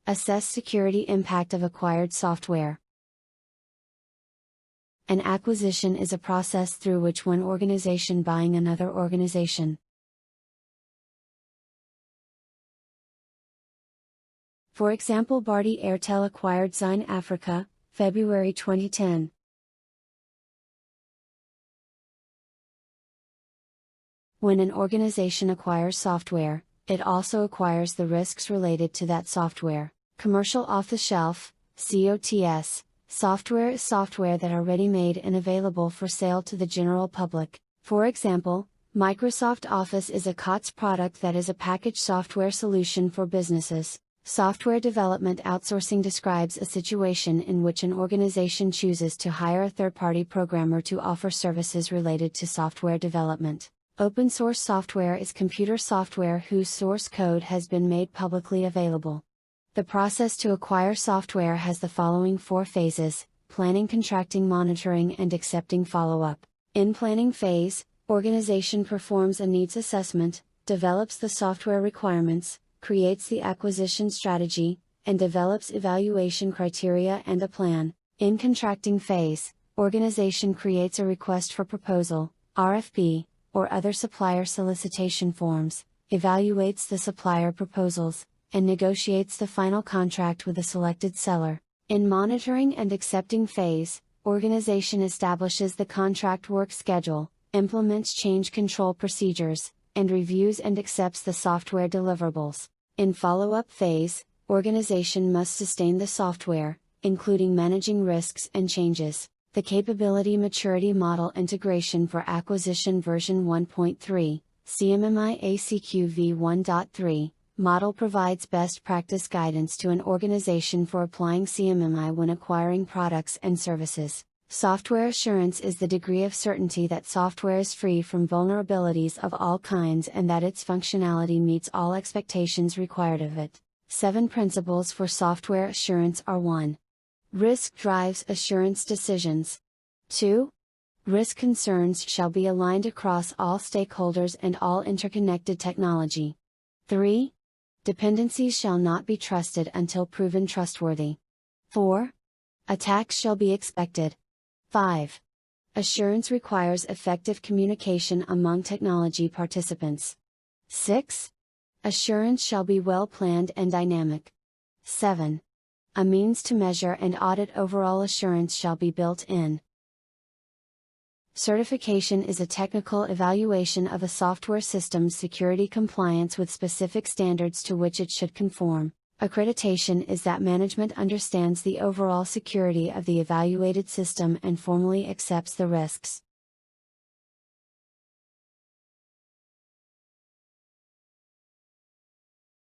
Assess security impact of acquired software. An acquisition is a process through which one organization buying another organization. For example, Airtel acquired Zain Africa, February 2010. When an organization acquires software, it also acquires the risks related to that software. Commercial off-the-shelf, COTS, software is software that are ready-made and available for sale to the general public. For example, Microsoft Office is a COTS product that is a packaged software solution for businesses. Software development outsourcing describes a situation in which an organization chooses to hire a third-party programmer to offer services related to software development. Open source software is computer software whose source code has been made publicly available. The process to acquire software has the following 4 phases: planning, contracting, monitoring, and accepting follow-up. In planning phase, organization performs a needs assessment, develops the software requirements, creates the acquisition strategy, and develops evaluation criteria and a plan. In contracting phase, organization creates a request for proposal, RFP, or other supplier solicitation forms, evaluates the supplier proposals, and negotiates the final contract with the selected seller. In monitoring and accepting phase, organization establishes the contract work schedule, implements change control procedures, and reviews and accepts the software deliverables. In follow-up phase, organization must sustain the software, including managing risks and changes. The Capability Maturity Model Integration for Acquisition version 1.3, CMMI ACQ v1.3, model provides best practice guidance to an organization for applying CMMI when acquiring products and services. Software assurance is the degree of certainty that software is free from vulnerabilities of all kinds and that its functionality meets all expectations required of it. 7 principles for software assurance are: 1. Risk drives assurance decisions. 2. Risk concerns shall be aligned across all stakeholders and all interconnected technology. 3. Dependencies shall not be trusted until proven trustworthy. 4. Attacks shall be expected. 5. Assurance requires effective communication among technology participants. 6. Assurance shall be well planned and dynamic. 7. A means to measure and audit overall assurance shall be built in. Certification is a technical evaluation of a software system's security compliance with specific standards to which it should conform. Accreditation is that management understands the overall security of the evaluated system and formally accepts the risks.